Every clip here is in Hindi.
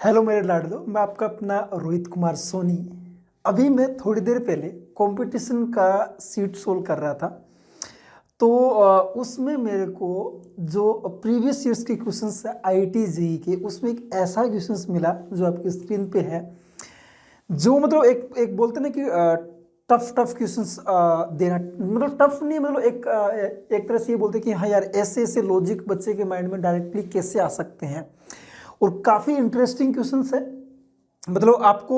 हेलो मेरे लाडलो, मैं आपका अपना रोहित कुमार सोनी। अभी मैं थोड़ी देर पहले कंपटीशन का सीट सोल्व कर रहा था। तो उसमें मेरे को जो प्रीवियस ईयर्स के क्वेश्चंस है आईआईटी जेईई के, उसमें एक ऐसा क्वेश्चंस मिला जो आपकी स्क्रीन पे है, जो मतलब एक एक बोलते हैं ना कि टफ टफ क्वेश्चंस देना, मतलब टफ नहीं, मतलब एक तरह से ये बोलते हैं कि हाँ यार, ऐसे ऐसे लॉजिक बच्चे के माइंड में डायरेक्टली कैसे आ सकते हैं। और काफ़ी इंटरेस्टिंग क्वेश्चंस है। मतलब आपको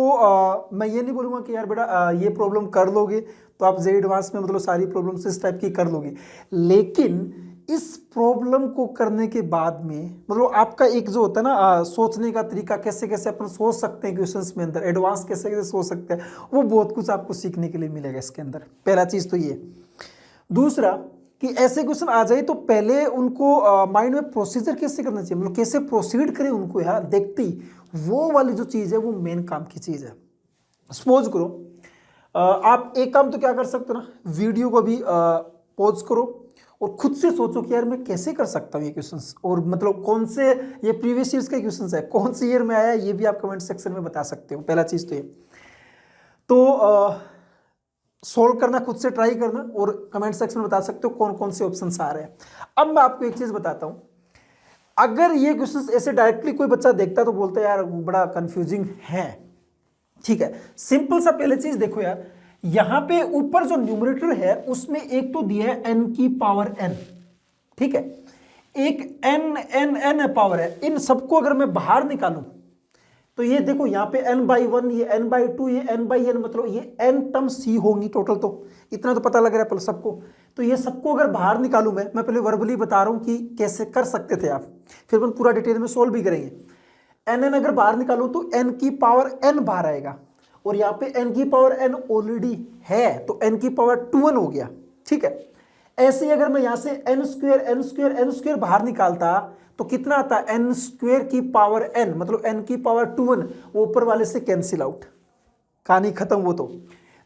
मैं ये नहीं बोलूँगा कि यार बेटा ये प्रॉब्लम कर लोगे तो आप जेईई एडवांस में मतलब सारी प्रॉब्लम्स इस टाइप की कर लोगे, लेकिन इस प्रॉब्लम को करने के बाद में मतलब आपका एक जो होता है ना सोचने का तरीका, कैसे कैसे अपन सोच सकते हैं क्वेश्चंस में अंदर, एडवांस कैसे कैसे सोच सकते हैं, वो बहुत कुछ आपको सीखने के लिए मिलेगा इसके अंदर। पहला चीज़ तो ये। दूसरा कि ऐसे क्वेश्चन आ जाए तो पहले उनको माइंड में प्रोसीजर कैसे करना चाहिए, मतलब कैसे प्रोसीड करें उनको यार देखते ही, वो वाली जो चीज़ है वो मेन काम की चीज़ है। सपोज करो आप एक काम तो क्या कर सकते हो ना, वीडियो को भी पॉज करो और खुद से सोचो कि यार मैं कैसे कर सकता हूँ ये क्वेश्चंस, और मतलब कौन से ये प्रीवियस ईयर्स के क्वेश्चंस है, कौन से ईयर में आया, ये भी आप कमेंट सेक्शन में बता सकते हो। पहला चीज़ तो ये। तो सोल्व करना, खुद से ट्राई करना, और कमेंट सेक्शन में बता सकते हो कौन कौन से ऑप्शंस आ रहे हैं। अब मैं आपको एक चीज़ बताता हूँ, अगर ये क्वेश्चंस ऐसे डायरेक्टली कोई बच्चा देखता तो बोलता है यार बड़ा कंफ्यूजिंग है। ठीक है, सिंपल सा पहले चीज देखो यार, यहां पे ऊपर जो न्यूमरेटर है उसमें एक तो दिया है n की पावर n, ठीक है, एक n n n पावर है। इन सबको अगर मैं बाहर निकालूं तो ये देखो यहाँ पे n/1, ये n/2, ये n/n, मतलब ये n टर्म्स ही होंगी टोटल। तो इतना तो पता लग रहा है सबको। तो ये सबको अगर बाहर निकालूं मैं पहले वर्बली बता रहा हूं कि कैसे कर सकते थे आप, फिर हम पूरा डिटेल में सोल्व भी करेंगे। n अगर बाहर निकालूं तो n की पावर n बाहर आएगा, और यहाँ पे n की पावर n ऑलरेडी है तो n की पावर 2n हो गया। ठीक है, ऐसे ही अगर मैं यहां से n² बाहर निकालता तो कितना आता है, n² की पावर n, मतलब n की पावर 2n, वो ऊपर वाले से कैंसिल आउट, कहानी खत्म। वो तो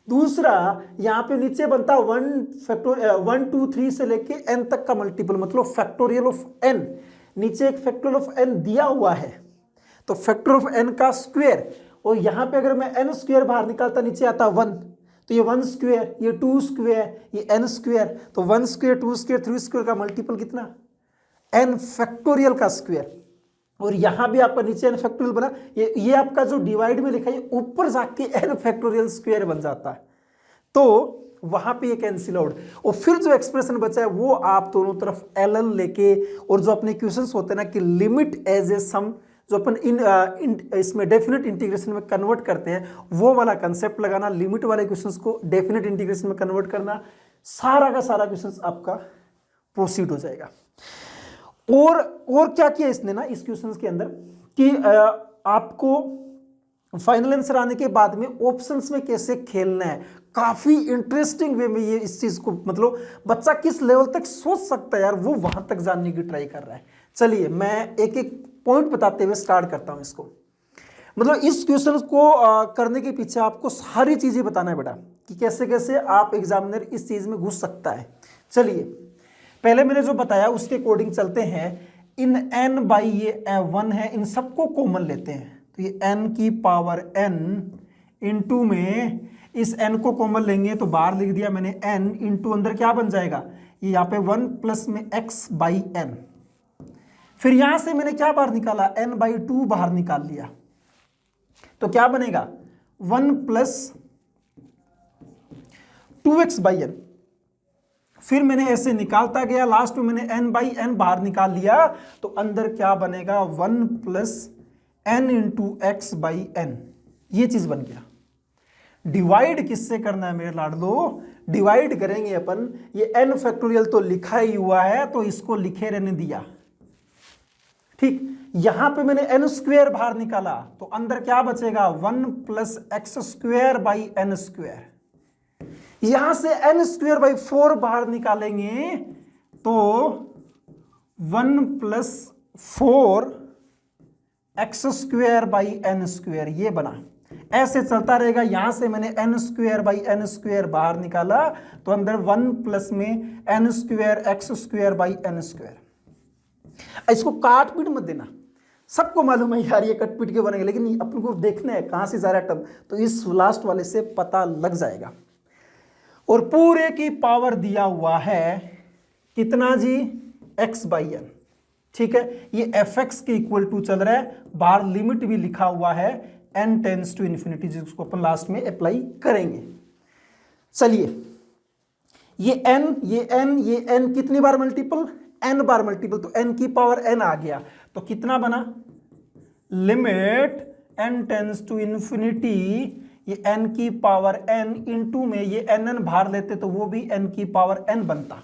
दूसरा यहां पे नीचे बनता 1 2 3 से लेके n तक का मल्टीपल, मतलब फैक्टोरियल ऑफ n। नीचे एक फैक्टोरियल ऑफ n दिया हुआ है तो फैक्टर ऑफ n का स्क्वायर, और यहां पे अगर मैं n² बाहर निकालता नीचे आता 1, तो ये 1², ये 2², ये n², तो 1², 2², 3² का मल्टीपल कितना, n फैक्टोरियल का स्क्वायर। और यहां भी आपका नीचे n फैक्टोरियल बना, ये आपका जो डिवाइड में लिखा है ऊपर जाके n फैक्टोरियल स्क्वायर बन जाता है, तो वहां पे ये कैंसिल आउट। और फिर जो एक्सप्रेशन बचा है वो आप दोनों तरफ ln लेके, और जो अपने क्वेश्चंस होते हैं ना कि लिमिट एज ए सम, जो अपन इसमें डेफिनेट इंटीग्रेशन में कन्वर्ट करते हैं, वो वाला कंसेप्ट लगाना, लिमिट वाले क्वेश्चंस को डेफिनेट इंटीग्रेशन में कन्वर्ट करना, सारा का सारा क्वेश्चंस आपका प्रोसीड हो जाएगा। और क्या किया इसने ना इस क्वेश्चंस के अंदर कि आपको फाइनल आंसर आने के बाद में ऑप्शंस में कैसे खेलना है, काफी इंटरेस्टिंग वे में ये इस चीज को, मतलब बच्चा किस लेवल तक सोच सकता है यार, वो वहां तक जानने की ट्राई कर रहा है। चलिए मैं एक एक पॉइंट बताते हुए स्टार्ट करता हूं इसको। मतलब इस क्वेश्चन को करने के पीछे आपको सारी चीजें बताना है बेटा, कि कैसे कैसे आप एग्जामिनर इस चीज में घुस सकता है। चलिए पहले मैंने जो बताया उसके अकॉर्डिंग चलते हैं। इन n ये 1 है, इन सबको कॉमन लेते हैं, तो ये n की पावर n इंटू में इस n को कॉमन लेंगे तो बाहर लिख दिया मैंने n इंटू अंदर क्या बन जाएगा, ये यहाँ पे 1 प्लस में x/n। फिर यहां से मैंने क्या बाहर निकाला, n/2 बाहर निकाल लिया, तो क्या बनेगा 1 प्लस 2x/n। फिर मैंने ऐसे निकालता गया, लास्ट में मैंने n/n बाहर निकाल लिया, तो अंदर क्या बनेगा 1 प्लस n इंटू x/n। ये चीज बन गया। डिवाइड किससे करना है मेरे लाडलो, डिवाइड करेंगे अपन, ये n फैक्टोरियल तो लिखा ही हुआ है तो इसको लिखे रहने दिया। ठीक, यहां पे मैंने n² बाहर निकाला तो अंदर क्या बचेगा 1 प्लस x²/n²। यहां से n²/4 बाहर निकालेंगे तो 1 प्लस 4 x²/n², ये बना। ऐसे चलता रहेगा। यहां से मैंने n²/n² बाहर निकाला तो अंदर 1 प्लस में n² x²/n²। इसको काट पीट मत देना, सबको मालूम है यार ये कटपीट के बनेंगे, लेकिन अपन को देखना है कहाँ से जा रहा है टर्म, तो इस लास्ट वाले से पता लग जाएगा। और पूरे की पावर दिया हुआ है कितना जी, x/n, ठीक है। ये fx के इक्वल टू चल रहा है, बाहर लिमिट भी लिखा हुआ है n टेंस टू इन्फिनिटी, जिसको अपन लास्ट में अप्लाई करेंगे। चलिए ये n कितनी बार मल्टीपल, n बार मल्टीपल, तो n की पावर n आ गया, तो कितना बना, limit n tends to infinity, ये n की पावर n इंटू में ये n बाहर लेते तो वो भी n की पावर n बनता,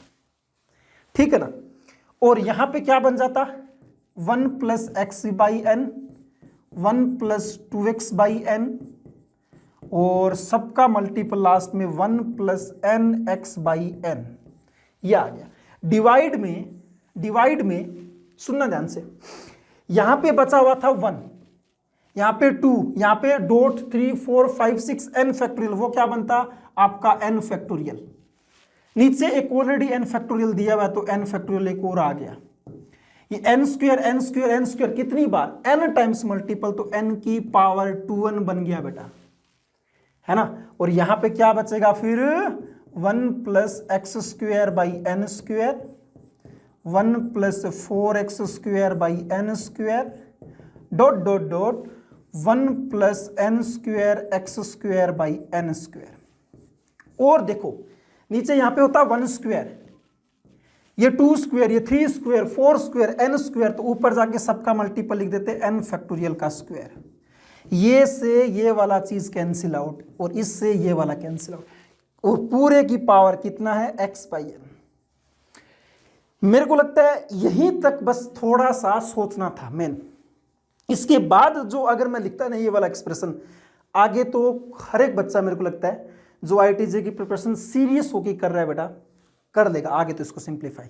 ठीक है ना। और यहां पे क्या बन जाता, 1 प्लस x/n, 1 प्लस 2x/n, और सबका मल्टीपल लास्ट में 1 प्लस nx/n, ये आ गया। डिवाइड में सुनना ध्यान से, यहां पे बचा हुआ था 1, यहां पे 2, यहां पे डॉट 3 4 5 6 n फैक्टोरियल, वो क्या बनता आपका n फैक्टोरियल। नीचे एक ऑलरेडी n फैक्टोरियल दिया हुआ है, तो n फैक्टोरियल एक और आ गया। ये n स्क्वायर कितनी बार, n टाइम्स मल्टीपल, तो n की पावर 2n बन गया बेटा, है ना। और यहां पे क्या बचेगा फिर, 1 plus x² n², 1 plus 4x² dot dot dot 1 plus n² और देखो नीचे यहां पे होता 1 स्क्वायर, ये 2 स्क्वायर, ये 3 स्क्वायर, 4 स्क्वायर, n², तो ऊपर जाके सबका मल्टीपल लिख देते n फैक्टोरियल का स्क्वायर। ये से ये वाला चीज कैंसिल आउट, और इससे ये वाला कैंसिल आउट, और पूरे की पावर कितना है, x/n। मेरे को लगता है यहीं तक बस थोड़ा सा सोचना था मेन। इसके बाद जो अगर मैं लिखता नहीं ये वाला एक्सप्रेशन, आगे तो हर एक बच्चा मेरे को लगता है जो IITJ की प्रिपरेशन सीरियस होके कर रहा है बेटा, कर लेगा आगे तो इसको सिंप्लीफाई,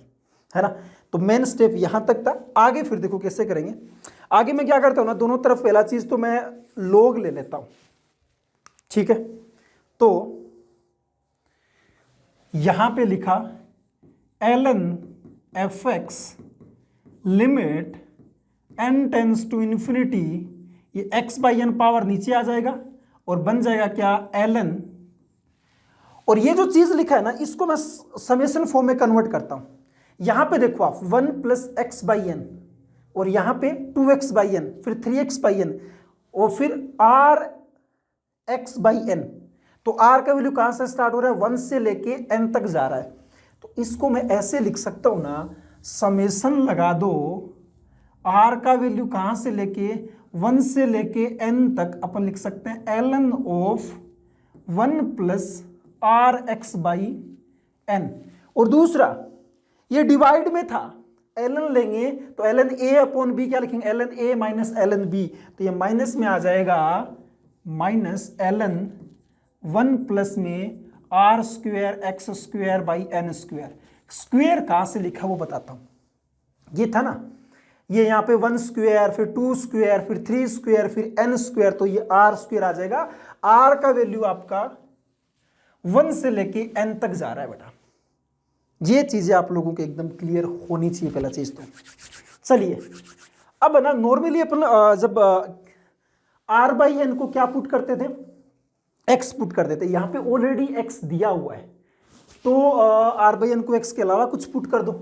है ना। तो मेन स्टेप यहां तक था, आगे फिर देखो कैसे करेंगे। आगे मैं क्या करता हूं ना, दोनों तरफ पहला चीज तो मैं लॉग ले लेता हूं, ठीक है। तो यहां पे लिखा ln fx limit n tends to infinity, ये x/n पावर नीचे आ जाएगा और बन जाएगा क्या, ln, और ये जो चीज लिखा है ना इसको मैं समेशन फॉर्म में कन्वर्ट करता हूं। यहां पे देखो आप 1 प्लस x/n, और यहां पे 2x/n, फिर 3x/n, और फिर rx/n, तो r का वैल्यू कहां से स्टार्ट हो रहा है, 1 से लेके n तक जा रहा है, तो इसको मैं ऐसे लिख सकता हूं ना, समेशन लगा दो, r का वैल्यू कहां से लेके 1 से लेके n तक अपन लिख सकते हैं ln ऑफ 1 प्लस rx/n। और दूसरा ये डिवाइड में था, ln लेंगे तो ln a/b क्या लिखेंगे, ln a minus ln b, तो ये माइनस में आ जाएगा माइनस ln 1 प्लस में r² x²/n²। स्क्वेयर कहां से लिखा वो बताता हूं, ये था ना, ये यहां पे 1 स्क्वायर, फिर 2 स्क्वायर, फिर 3 स्क्वायर, फिर n², तो ये r² आ जाएगा। r का वैल्यू आपका 1 से लेके n तक जा रहा है बेटा। ये चीजें आप लोगों को एकदम क्लियर होनी चाहिए पहला चीज तो। चलिए अब ना नॉर्मली अपन जब r/n को क्या पुट करते थे, x पुट कर देते, यहां पे ऑलरेडी x दिया हुआ है, तो r/n को x के अलावा कुछ पुट कर दो,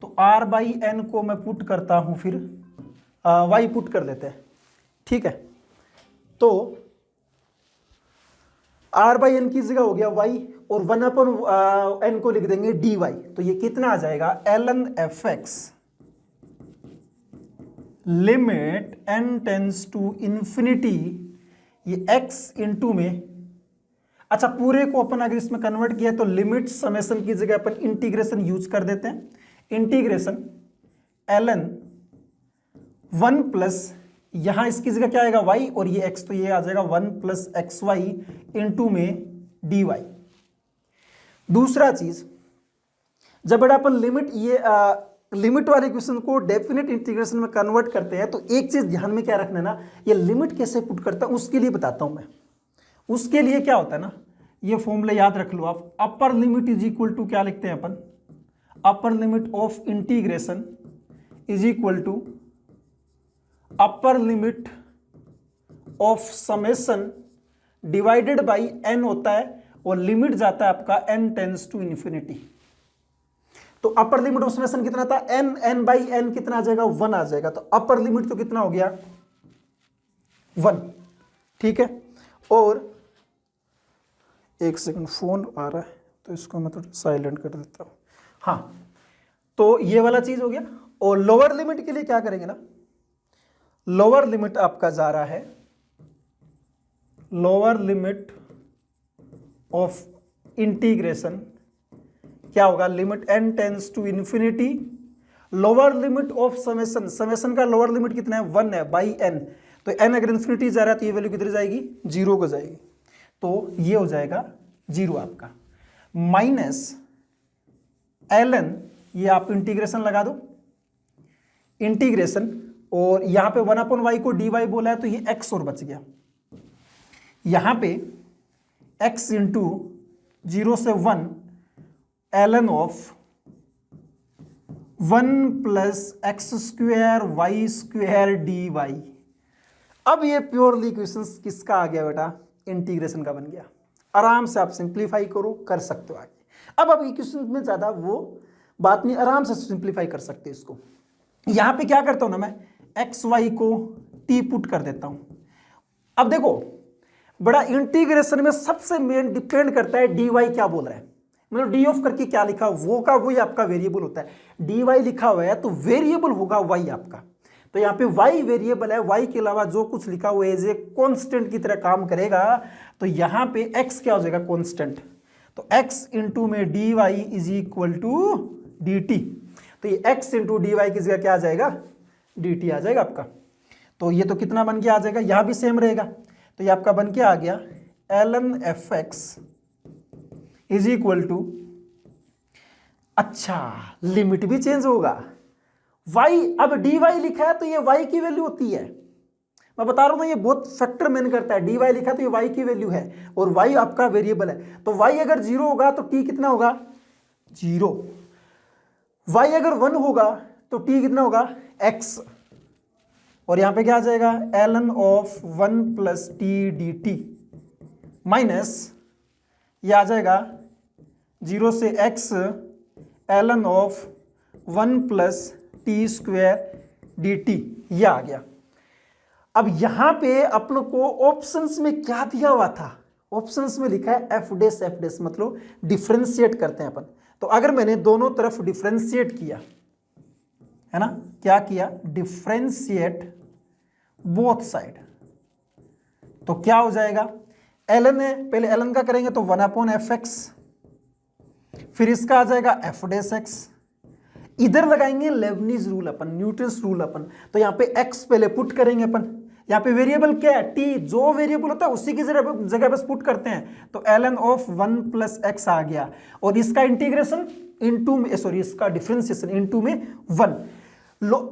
तो r/n को मैं पुट करता हूं, फिर y पुट कर देते हैं, ठीक है। तो r/n की जगह हो गया y, और 1/n को लिख देंगे dy, तो ये कितना आ जाएगा, ln fx limit n tends to infinity, ये x इंटू में, अच्छा पूरे को अपन अगर इसमें कन्वर्ट किया तो लिमिट समेशन की जगह अपन इंटीग्रेशन यूज कर देते हैं, इंटीग्रेशन ln 1 प्लस, यहां इसकी जगह क्या आएगा y, और ये x, तो ये आ जाएगा 1 प्लस xy इंटू में dy। दूसरा चीज, जब बेटा अपन लिमिट ये लिमिट वाले क्वेश्चन को डेफिनेट इंटीग्रेशन में कन्वर्ट करते हैं, तो एक चीज ध्यान में क्या रखना है ना, ये लिमिट कैसे पुट करता हूं उसके लिए बताता हूं मैं। उसके लिए क्या होता है ना, ये फॉर्मूला याद रख लो आप, upper limit is equal to क्या लिखते हैं अपन, upper limit of integration is equal to upper limit of summation divided by n होता है और लिमिट जाता है आपका n टेंस टू इन्फिनिटी। तो अपर लिमिट ऑफ समेशन कितना था, n बाई n कितना आ जाएगा, 1 आ जाएगा। तो अपर लिमिट तो कितना हो गया, 1। ठीक है, और एक सेकंड फोन आ रहा है तो इसको मैं थोड़ा साइलेंट कर देता हूं। हाँ, तो ये वाला चीज हो गया। और लोअर लिमिट के लिए क्या करेंगे ना, लोअर लिमिट आपका जा रहा है, लोअर लिमिट ऑफ इंटीग्रेशन क्या होगा, limit n tends to infinity, lower limit of summation, summation का लोअर लिमिट कितना है, 1 है, बाई n। तो n अगर इन्फिनिटी जा रहा है तो ये वैल्यू किधर जाएगी, 0 को जाएगी। तो ये हो जाएगा 0 आपका, माइनस ln, ये आप इंटीग्रेशन लगा दो, इंटीग्रेशन, और यहां पे 1/y को dy बोला है तो ये x और बच गया। यहां पे x इंटू 0 से 1 ln of 1 plus x square y square d y. अब ये प्योरली इक्वेशन किसका आ गया बेटा, इंटीग्रेशन का बन गया। आराम से आप सिंप्लीफाई करो, कर सकते हो आगे। अब आप इक्वेशन में ज्यादा वो बात नहीं, आराम से सिंप्लीफाई कर सकते हो इसको। यहां पे क्या करता हूं ना, मैं एक्स वाई को टी पुट कर देता हूं। अब देखो बड़ा, इंटीग्रेशन में सबसे मेन डिपेंड करता है डी वाई क्या बोल रहा है, मतलब डी ऑफ करके क्या लिखा वो का वही आपका वेरिएबल होता है। डी वाई लिखा हुआ है तो वेरिएबल होगा वाई आपका। तो यहाँ पे वाई वेरिएबल है, वाई के अलावा जो कुछ लिखा हुआ है एज ए कॉन्स्टेंट की तरह काम करेगा। तो यहाँ पे एक्स क्या हो जाएगा, कॉन्स्टेंट। तो एक्स इंटू में d y is equal to d t. तो ये एक्स इंटू डी वाई की जगह क्या आ जाएगा, डी टी आ जाएगा आपका। तो ये तो कितना बन के आ जाएगा, यहां भी सेम रहेगा। तो ये आपका बन के आ गया ln f x is equal to, अच्छा लिमिट भी चेंज होगा, y अब dy लिखा है तो ये y की वैल्यू होती है। मैं बता रहा हूं ना, ये बहुत फैक्टर मैन करता है। dy लिखा है तो ये y की वैल्यू है और y आपका वेरिएबल है। तो y अगर 0 होगा तो t कितना होगा, 0। y अगर 1 होगा तो t कितना होगा, x। और यहां पे क्या आ जाएगा, ln of 1 plus T D T minus ये आ जाएगा 0 से x ln of 1 plus T square D T, यह आ गया। अब यहां पे अपन को ऑप्शंस में क्या दिया हुआ था, ऑप्शंस में लिखा है एफ डेस मतलब डिफरेंशिएट करते हैं अपन। तो अगर मैंने दोनों तरफ डिफरेंशिएट किया है ना, क्या किया, डिफरेंशिएट बोथ साइड, तो क्या हो जाएगा, ln है, पहले ln का करेंगे तो 1/f(x), फिर इसका आ जाएगा f डेस x। इधर लगाएंगे लेबनीज रूल अपन, न्यूटन्स रूल अपन। तो यहां पे x पहले पुट करेंगे अपन, यहां पे वेरिएबल क्या है, t, जो वेरिएबल होता है उसी की जगह बस पुट करते हैं। तो ln ऑफ 1 प्लस x आ गया और इसका इंटीग्रेशन इनटू में, सॉरी इसका डिफरेंशिएशन इनटू में 1।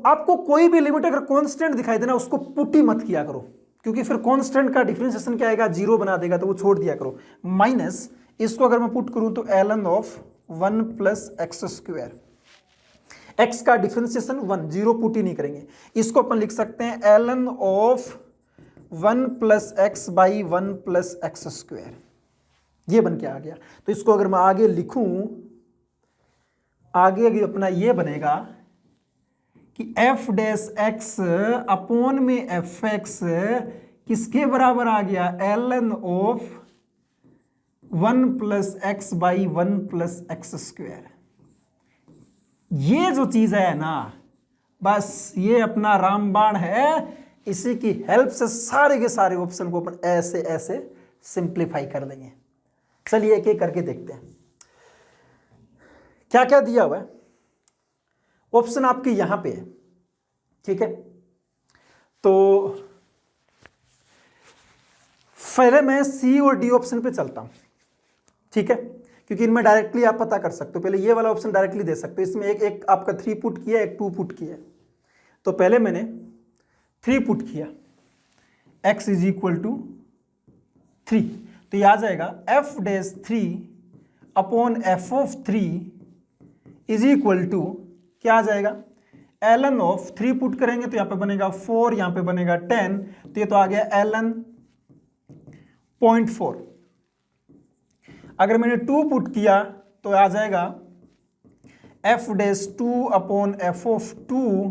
आपको कोई भी लिमिट अगर कांस्टेंट दिखाई देना उसको पुट ही मत किया करो, क्योंकि फिर कांस्टेंट का डिफरेंशिएशन क्या आएगा, 0 बना देगा, तो वो छोड़ दिया करो। माइनस इसको अगर मैं पुट करूं तो ln of 1 plus x square, x का डिफरेंशिएशन 1, 0 पुट ही नहीं करेंगे। इसको अपन लिख सकते हैं ln of 1 plus x by 1 plus x square, ये बन के आ गया। तो इसको अगर मैं आगे लिखूं, आगे अपना ये बनेगा कि f डैश x अपॉन में एफ एक्स किसके बराबर आ गया, ln of 1 plus x by 1 plus x square. ये जो चीज है ना, बस ये अपना रामबाण है, इसी की हेल्प से सारे के सारे ऑप्शन को अपन ऐसे ऐसे सिंप्लीफाई कर लेंगे। चलिए एक एक करके देखते हैं क्या क्या दिया हुआ है। ऑप्शन आपके यहां पे है, ठीक है। तो पहले मैं सी और डी ऑप्शन पे चलता हूं, ठीक है, क्योंकि इनमें डायरेक्टली आप पता कर सकते हो। पहले ये वाला ऑप्शन डायरेक्टली दे सकते हो, इसमें एक आपका 3 पुट किया, एक 2 पुट किया। तो पहले मैंने 3 पुट किया, x इज इक्वल टू 3, तो ये आ जाएगा f dash 3 upon f of 3 is equal to क्या आ जाएगा, ln ऑफ 3 पुट करेंगे तो यहाँ पे बनेगा 4, यहाँ पे बनेगा 10, तो ये तो आ गया ln 0.4। अगर मैंने 2 पुट किया तो आ जाएगा f'2 अपॉन f ऑफ 2,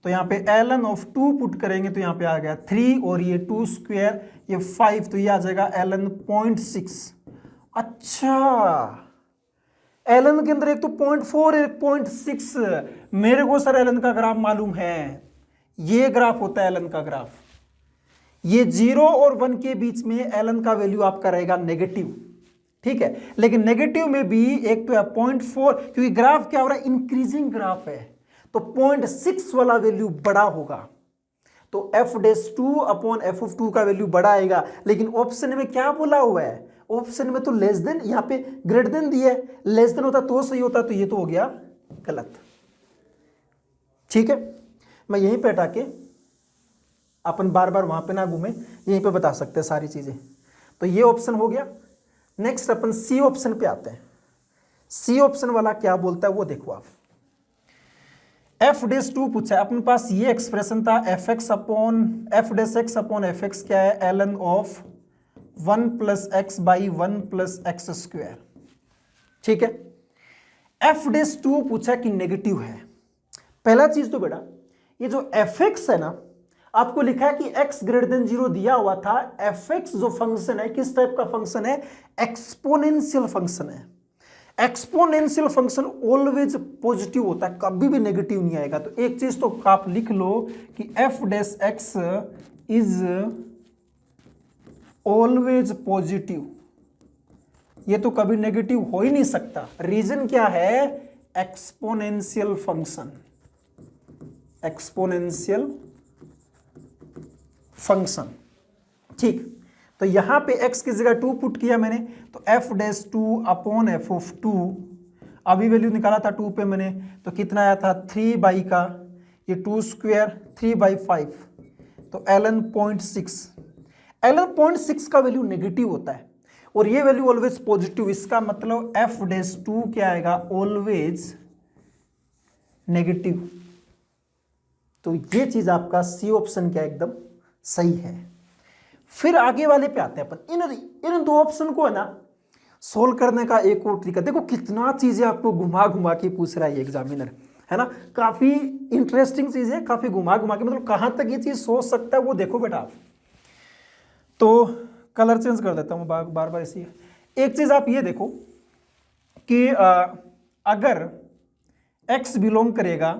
तो यहाँ पे ln ऑफ 2 पुट करेंगे तो यहाँ पे आ गया 3 और ये 2 स्क्वायर ये 5, तो ये आ जाएगा ln 0.6। अच्छा, ln के अंदर एक तो 0.4 एक 0.6, मेरे को सर ln का ग्राफ मालूम है, ये ग्राफ होता है ln का ग्राफ। ये 0 और 1 के बीच में ln का वैल्यू आपका रहेगा नेगेटिव, ठीक है, लेकिन नेगेटिव में भी एक तो है 0.4, क्योंकि ग्राफ क्या हो रहा है, इंक्रीजिंग ग्राफ है, तो 0.6 वाला वैल्यू बड़ा होगा, तो f'2 अपॉन f ऑफ 2 का वैल्यू बड़ा आएगा। लेकिन ऑप्शन में क्या बोला हुआ है, ऑप्शन में तो लेस देन, यहाँ पे ग्रेटर देन दिया है, लेस देन होता तो सही होता, तो ये तो हो गया गलत। ठीक है, मैं यहीं पे हटा के, अपन बार बार वहां पे ना घूमे, यहीं पे बता सकते हैं सारी चीजें। तो ये ऑप्शन हो गया। नेक्स्ट अपन सी ऑप्शन पे आते हैं। सी ऑप्शन वाला क्या बोलता है वो देखो आप। f'2 पूछा है, अपने पास ये एक्सप्रेशन था f(x) upon f'(x) upon f(x) क्या है, ln of 1 plus x by 1 plus x square. ठीक है, f'2 पूछा कि नेगेटिव है। पहला चीज तो बेटा, ये जो f(x) है ना, आपको लिखा है कि x ग्रेटर देन 0 दिया हुआ था। f(x) जो फंक्शन है किस टाइप का फंक्शन है, एक्सपोनेंशियल फंक्शन है। एक्सपोनेंशियल फंक्शन ऑलवेज पॉजिटिव होता है, कभी भी नेगेटिव नहीं आएगा। तो एक चीज तो आप लिख लो कि f'(x) इज ऑलवेज पॉजिटिव, ये तो कभी नेगेटिव हो ही नहीं सकता। रीजन क्या है, एक्सपोनेंशियल फंक्शन, एक्सपोनेंशियल फंक्शन। ठीक, तो यहां पे x की जगह 2 पुट किया मैंने, तो f'2 अपॉन f ऑफ 2, अभी वैल्यू निकाला था 2 पे मैंने, तो कितना आया था 3 बाई का ये 2 स्क्वायर 3 बाई 5, तो ln 0.6। ln 0.6 का वैल्यू नेगेटिव होता है और ये वैल्यू ऑलवेज पॉजिटिव, इसका मतलब f'2 क्या आएगा, ऑलवेज नेगेटिव। तो ये चीज आपका सी ऑप्शन क्या एकदम सही है। फिर आगे वाले पे आते हैं अपन। इन दो ऑप्शन को है ना सोल्व करने का एक और तरीका, देखो कितना चीजें आपको घुमा घुमा के पूछ रहा है एग्जामिनर, है ना। काफी इंटरेस्टिंग चीज है, काफी घुमा घुमा के, मतलब कहां तक ये चीज सोच सकता है वो देखो बेटा आप। तो कलर चेंज कर देता हूं बार बार इसी। एक चीज आप ये देखो कि अगर x बिलोंग करेगा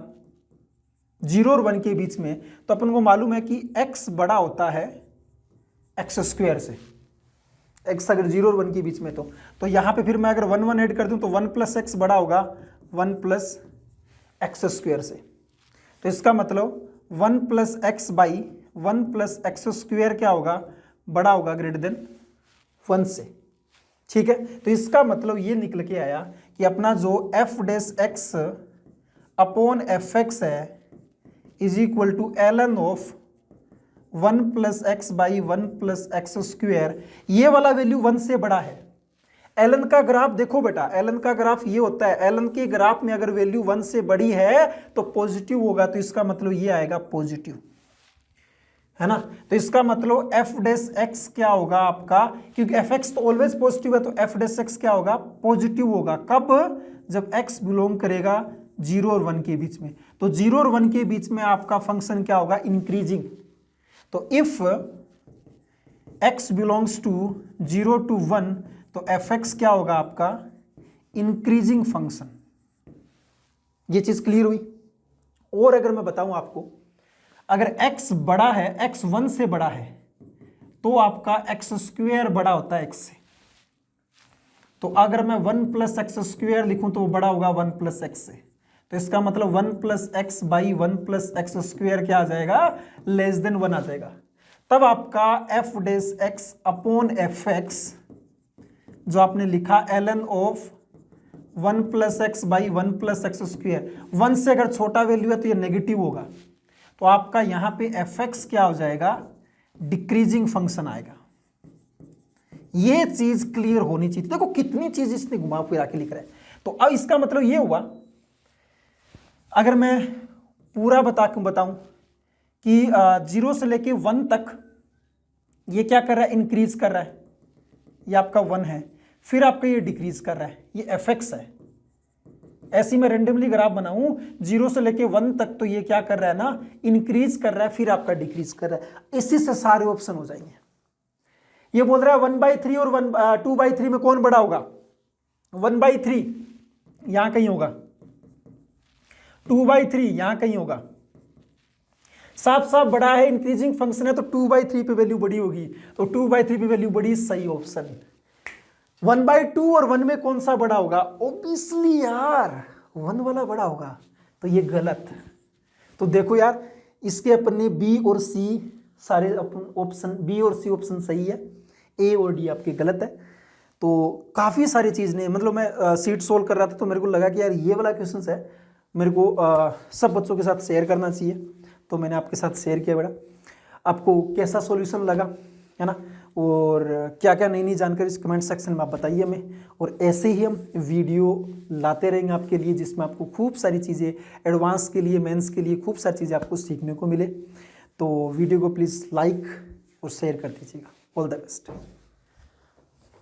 0 और 1 के बीच में, तो अपन को मालूम है कि x बड़ा होता है एक्स स्क्वायर से। x अगर 0 और 1 के बीच में तो यहां पे फिर मैं अगर 1 1 ऐड कर दूं तो 1 प्लस एक्स बड़ा होगा 1 प्लस एक्स स्क्वायर से। तो इसका मतलब 1 plus x by 1 plus x square क्या होगा, बड़ा होगा ग्रेटर देन 1 से। ठीक है, तो इसका मतलब ये निकल के आया कि अपना जो f'(x) अपॉन f(x) है is equal to ln of 1 plus x by 1 plus x square. ये वाला वैल्यू 1 से बड़ा है। ln का ग्राफ देखो बेटा, ln का ग्राफ ये होता है, ln के ग्राफ में अगर वैल्यू 1 से बड़ी है तो पॉजिटिव होगा, तो इसका मतलब ये आएगा पॉजिटिव, है ना। तो इसका मतलब f'(x) क्या होगा आपका, क्योंकि f(x) तो ऑलवेज पॉजिटिव है, तो f'(x) क्या होगा, पॉजिटिव होगा। कब, जब x बिलोंग करेगा 0 और 1 के बीच में। तो 0 और 1 के बीच में आपका फंक्शन क्या होगा, इंक्रीजिंग। तो if x belongs to 0 to 1, तो f(x) क्या होगा आपका, इंक्रीजिंग फंक्शन। ये चीज क्लियर हुई। और अगर मैं बताऊं आपको, अगर x बड़ा है, x 1 से बड़ा है, तो आपका एक्स स्क्वायर बड़ा होता है x से। तो अगर मैं 1 प्लस एक्स स्क्वायर लिखूं तो वो बड़ा होगा 1 प्लस एक्स से। तो इसका मतलब 1 plus x by 1 plus x square क्या आ जाएगा, लेस देन 1 आ जाएगा। तब आपका f'(x) अपॉन f(x) जो आपने लिखा ln of 1 plus x by 1 plus x square, 1 से अगर छोटा वैल्यू है तो ये नेगेटिव होगा, तो आपका यहां पे f(x) क्या हो जाएगा, डिक्रीजिंग फंक्शन आएगा। ये चीज क्लियर होनी चाहिए। देखो कितनी चीज इसने घुमा फिरा के लिख रहा है। तो अब इसका मतलब ये हुआ, अगर मैं पूरा बताऊं कि 0 से लेके 1 तक ये क्या कर रहा है, इंक्रीज कर रहा है, ये आपका 1 है, फिर आपका ये डिक्रीज कर रहा है, ये एफएक्स है। ऐसी मैं रेंडमली ग्राफ बनाऊं 0 से लेके 1 तक, तो ये क्या कर रहा है ना, इंक्रीज कर रहा है, फिर आपका डिक्रीज कर रहा है। इसी से सारे ऑप्शन हो जाएंगे। ये बोल रहा है 1/3 और 2/3 में कौन बड़ा होगा, 1/3 यहां कहीं होगा, 2/3 यहां कहीं होगा, साफ साफ बड़ा है, इंक्रीजिंग फंक्शन है, तो 2/3 पे वैल्यू बड़ी होगी, तो 2/3 पे वैल्यू बड़ी, सही ऑप्शन। 1/2 और 1 में कौन सा बड़ा होगा, ओबियसली यार 1 वाला बड़ा होगा, तो ये गलत। तो देखो यार, इसके अपने बी और सी सारे ऑप्शन, बी और सी ऑप्शन सही है, ए और डी आपके गलत है। तो काफ़ी सारी चीज़ ने, मतलब मैं सीट सोल्व कर रहा था तो मेरे को लगा कि यार ये वाला क्वेश्चन है, मेरे को सब बच्चों के साथ शेयर करना चाहिए, तो मैंने आपके साथ शेयर किया बेटा। आपको कैसा सॉल्यूशन लगा, है ना, और क्या क्या नई नई जानकारी इस कमेंट सेक्शन में आप बताइए हमें। और ऐसे ही हम वीडियो लाते रहेंगे आपके लिए, जिसमें आपको खूब सारी चीज़ें एडवांस के लिए, मेंस के लिए खूब सारी चीज़ें आपको सीखने को मिले। तो वीडियो को प्लीज़ लाइक और शेयर कर दीजिएगा। All the best.